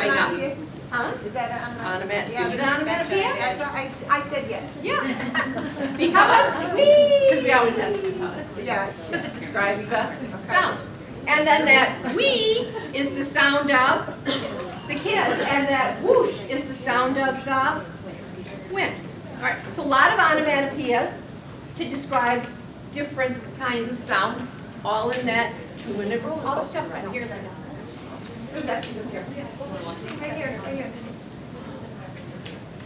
showing up. Huh? Is that an Onomatopoeia. Yeah, Is it an onomatopoeia? I said yes. Yeah. Because we always ask because. Yes. Because it describes the sound. And then that wee is the sound of the kids, and that whoosh is the sound of the wind. All right, so a lot of onomatopoeias to describe different kinds of sound, all in that 2-minute roller coaster. Right here. Where's that? Here. Right here, right here.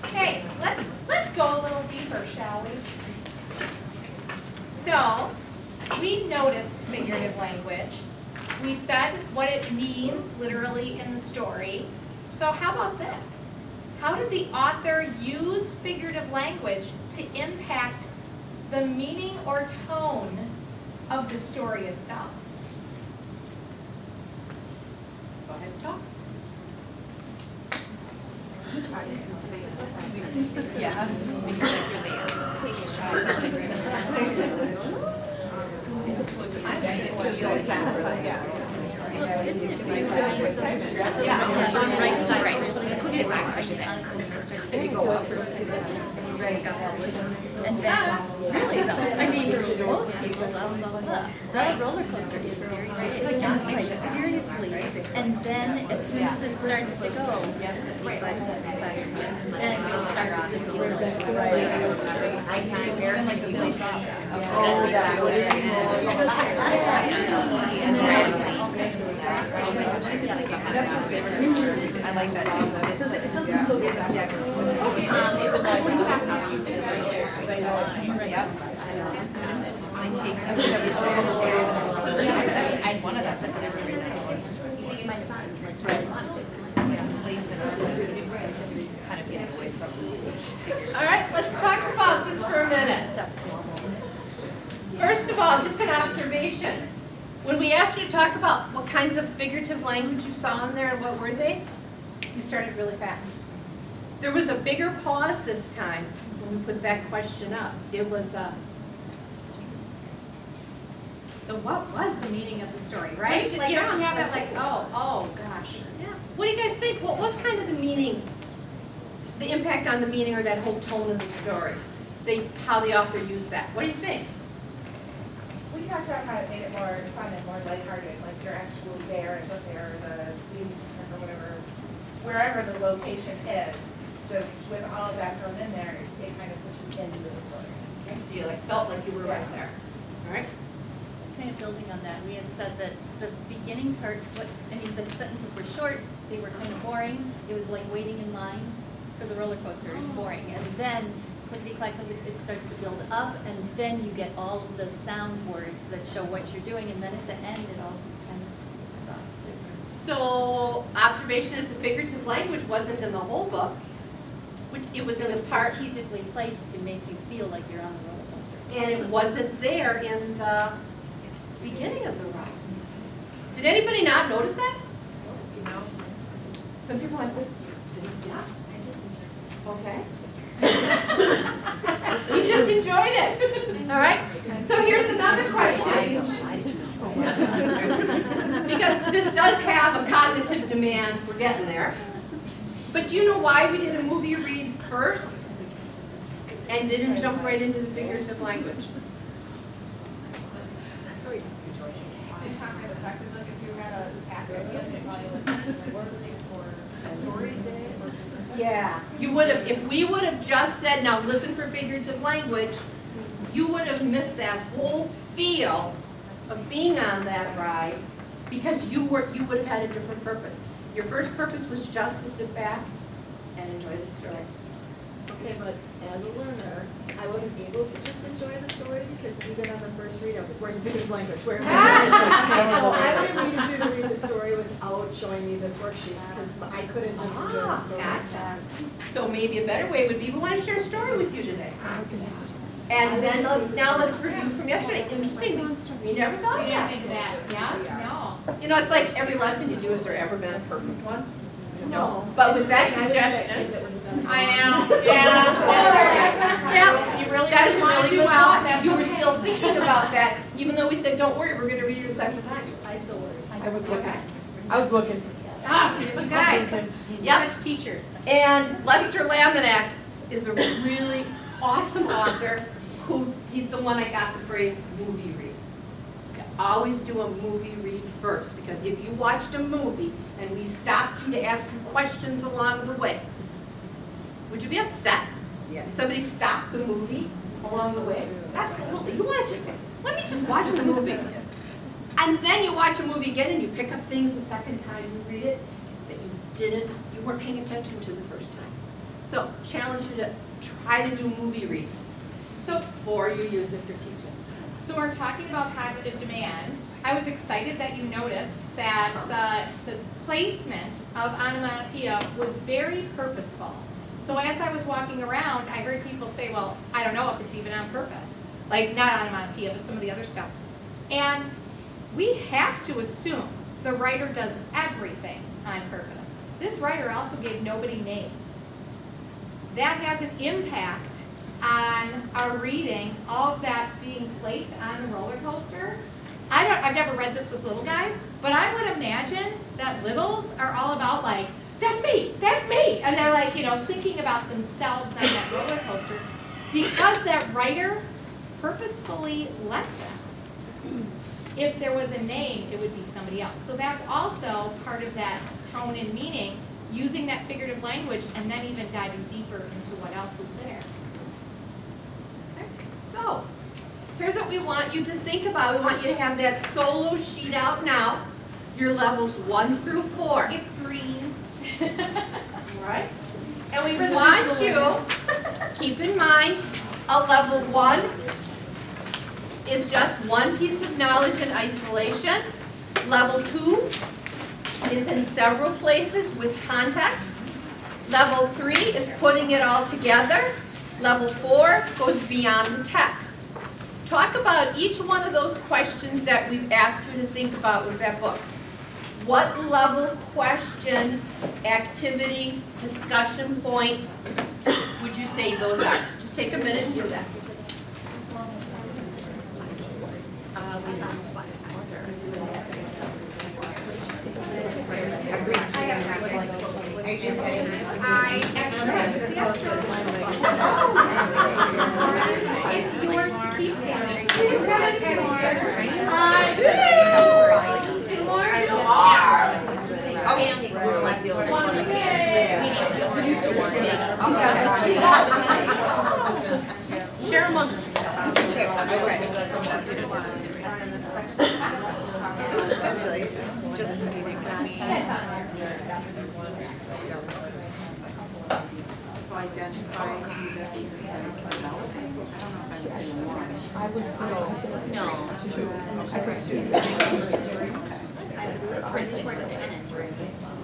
Okay, let's go a little deeper, shall we? So, we noticed figurative language. We said what it means literally in the story. So how about this? How did the author use figurative language to impact the meaning or tone of the story itself? Go ahead and talk. Yeah. If you go up. And then, really though, I mean, most people love the roller coaster is very, it's like nonfiction, seriously. And then as soon as it starts to go, then it starts to feel Like the Billy Sox. I like that too. It was like when you have Yep. Mine takes I had one of them, but never read that. My son, placement is kind of getting away from. All right, let's talk about this for a minute. First of all, just an observation. When we asked you to talk about what kinds of figurative language you saw in there and what were they, you started really fast. There was a bigger pause this time when we put that question up. It was So what was the meaning of the story, right? Like, Yeah. don't you have that like, oh gosh. yeah. What do you guys think? What was kind of the meaning, the impact on the meaning or that whole tone of the story? How the author used that. What do you think? We talked about how it made it more fun and more lighthearted, like you're actually there at the fair, or the amusement park, or whatever, wherever the location is. Just with all of that thrown in there, it kind of puts you into the story. So you felt like you were right there. All right. kind of building on that, we had said that the beginning part, the sentences were short, they were kind of boring. It was like waiting in line for the roller coaster, it's boring. And then, clickety-clack, it starts to build up, and then you get all of the sound words that show what you're doing, and then at the end, it all just kind of stops. So observation is the figurative language wasn't in the whole book. It was in the part, strategically placed to make you feel like you're on the roller coaster. and it wasn't there in the beginning of the ride. Did anybody not notice that? Some people are like, yeah. Okay. You just enjoyed it. All right. So here's another question. Because this does have a cognitive demand, we're getting there. But do you know why we did a movie read first and didn't jump right into the figurative language? Yeah. You would have, if we would have just said, now listen for figurative language, you would have missed that whole feel of being on that ride because you would have had a different purpose. Your first purpose was just to sit back and enjoy the story. Okay, but as a learner, I wasn't able to just enjoy the story because even on the first read, I was like, where's the figurative language? Where's the figurative language? So I would have needed you to read the story without showing me this worksheet because I couldn't just enjoy the story. Gotcha. So maybe a better way would be, we want to share a story with you today. And then let's review from yesterday. Interesting, we never thought of that. Yeah, no. You know, it's like every lesson you do, has there ever been a perfect one? No. But with that suggestion, I know, yeah. yeah, You really that is didn't want to really do good well, thought. that's You were okay. still thinking about that, even though we said, don't worry, we're going to read it a second time. I still worry. I was looking. I was looking. You guys, Yep. such teachers. And Lester Laminack is a really awesome author who, he's the one I got the phrase movie read. You always do a movie read first, because if you watched a movie and we stopped you to ask you questions along the way, would you be upset if somebody stopped the movie along the way? Absolutely. You want to just, let me just watch the movie. And then you watch a movie again and you pick up things the second time you read it that you weren't paying attention to the first time. So challenge you to try to do movie reads So, before you use it for teaching. so we're talking about cognitive demand. I was excited that you noticed that the placement of onomatopoeia was very purposeful. So as I was walking around, I heard people say, well, I don't know if it's even on purpose. Like, not onomatopoeia, but some of the other stuff. And we have to assume the writer does everything on purpose. This writer also gave nobody names. That has an impact on our reading, all of that being placed on the roller coaster. I've never read this with little guys, but I would imagine that littles are all about like, that's me, and they're like, thinking about themselves on that roller coaster because that writer purposefully let them. If there was a name, it would be somebody else. So that's also part of that tone and meaning, using that figurative language and then even diving deeper into what else is there. Okay. So here's what we want you to think about. We want you to have that solo sheet out now. Your levels 1 through 4. It's green. Right? And we want you to keep in mind a level 1 is just one piece of knowledge in isolation. Level 2 is in several places with context. Level 3 is putting it all together. Level 4 goes beyond the text. Talk about each one of those questions that we've asked you to think about with that book. What level question, activity, discussion point would you say those are? So just take a minute and do that. It's yours to keep, Tammy. Share among Essentially, just So identify these activities that are developing. I don't know if I would say one. No.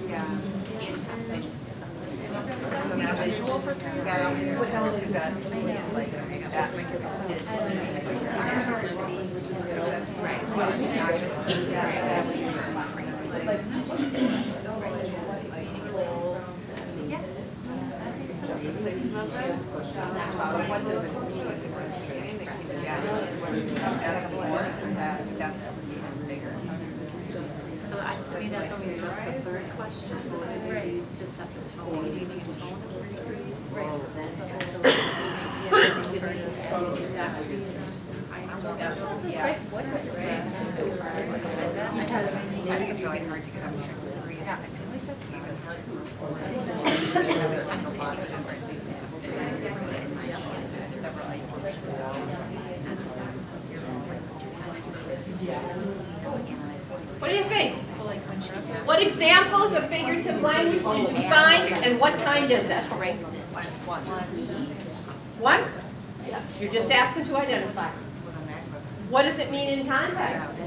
Yeah. So now visual for three is that like that is not just what does it mean? That's more, that's even bigger. So I think that's when we address the third question, so it's used to set the tone, meaning and tone of the story. Exactly. Because I think it's really hard to get up to three. Yeah, I feel like that's even several ideas. What do you think? What examples of figurative language did you find, and what kind is it? One? You're just asking to identify. What does it mean in context?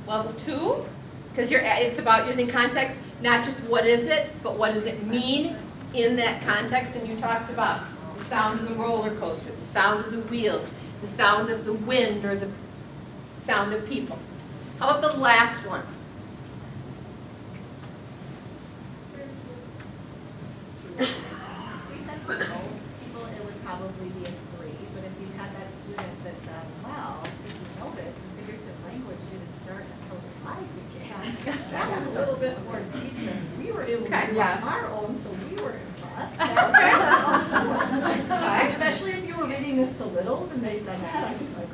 Level 2, because it's about using context, not just what is it, but what does it mean in that context. And you talked about the sound of the roller coaster, the sound of the wheels, the sound of the wind, or the sound of people. How about the last one? We said for most people it would probably be a 3, but if you had that student that said, well, if you notice, the figurative language didn't start until the 5 began, that was a bit more deep than we were able to Okay. do on our own, so we were impressed. Especially if you were reading this to littles and they said that, I'd be like.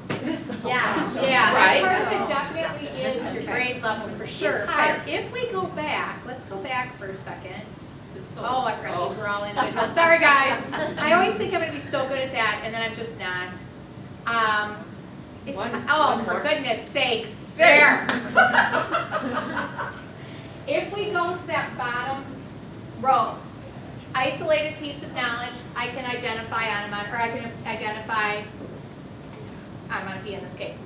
Yeah, Right. that part of it definitely is your grade level for sure. It's higher. But if we go back, let's go back for a second. Oh, I forgot these were all individual. Sorry, guys. I always think I'm gonna be so good at that, and then I'm just not. It's, One for more. goodness sakes, there. If we go to that bottom row, isolated piece of knowledge, I can identify or I can identify onomatopoeia in this case.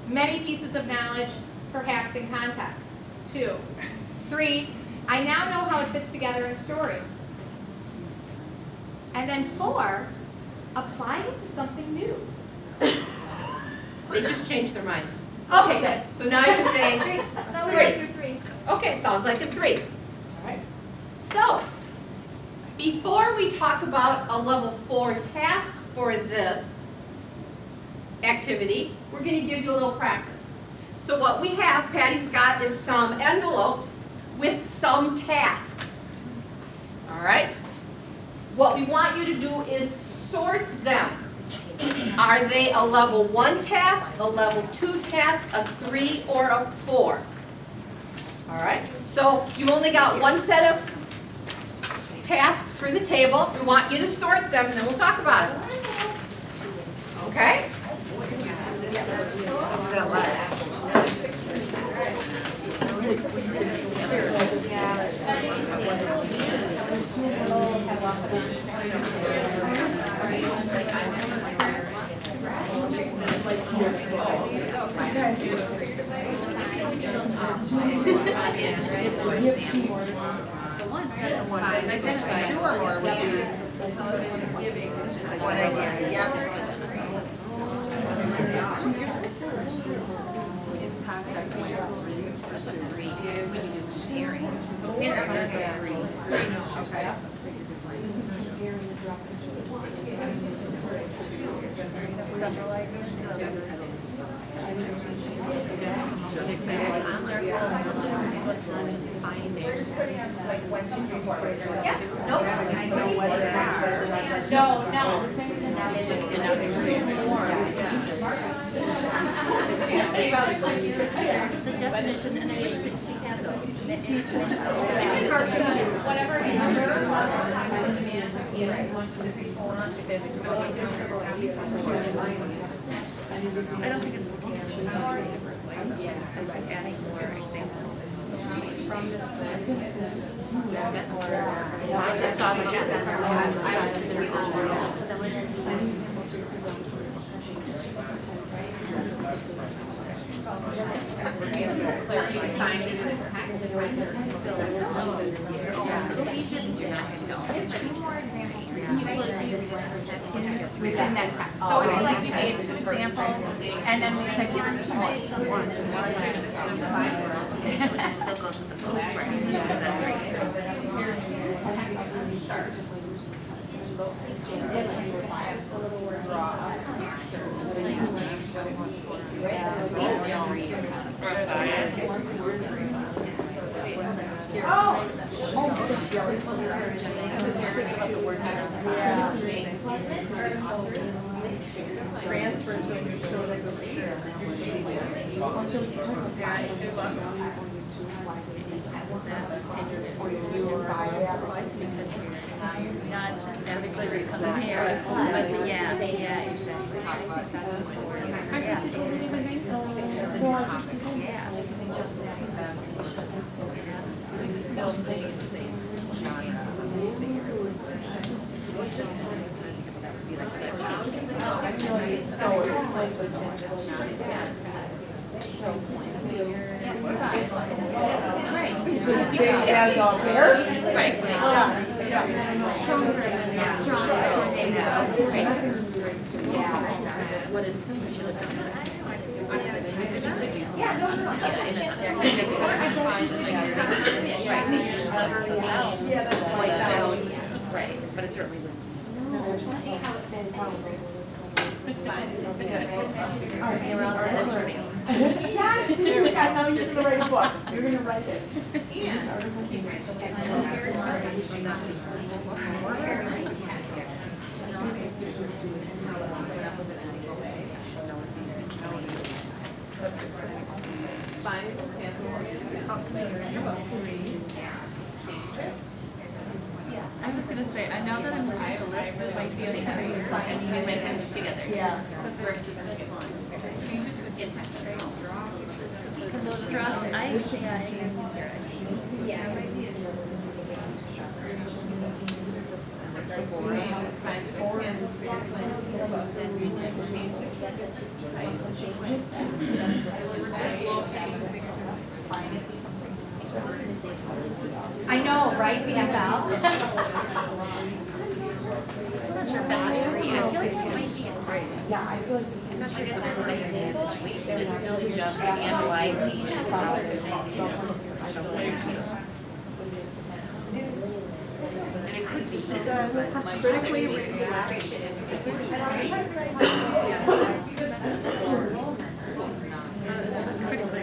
Many pieces of knowledge, perhaps in context. 2. 3, I now know how it fits together in a story. And then 4, applying it to something new. They just changed their minds. Okay, good. So now you're saying No, we like your 3. okay, sounds like a 3. All right. So, before we talk about a level 4 task for this activity, we're going to give you a little practice. So what we have, Patty's got, is some envelopes with some tasks. All right? What we want you to do is sort them. Are they a level 1 task, a level 2 task, a 3, or a 4? All right? So you've only got one set of tasks for the table. We want you to sort them, and then we'll talk about it. Okay? Identify 2 or more would be one idea, yes. We're just putting in like 1, 2, 3, 4. Yeah. Nope. I know what they are. No. The definition and she had those. Whatever it is. I don't think it's yes, just like adding more examples from the I just thought Within that text. So it'd be like we gave 2 examples, and then we said, here's 2 more. still goes with the full Transfer to a new show that's over here. not just adequately come here, but yeah, exactly. This is still staying the same genre of figure. As a bear? Right. What is, we should have done Right, but it's certainly. I know you're gonna write a book, you're gonna write it. I was gonna say, now that I'm looking at the list, it might be okay. We might have this together. Yeah. Versus this one. Struck, yeah, I used to start. I know, right, BFL? I'm not sure if that's a three. I feel like it might be a three. Yeah, I feel like I'm not sure if it's a situation. It's still just analyzing and and it could be. Critically reflect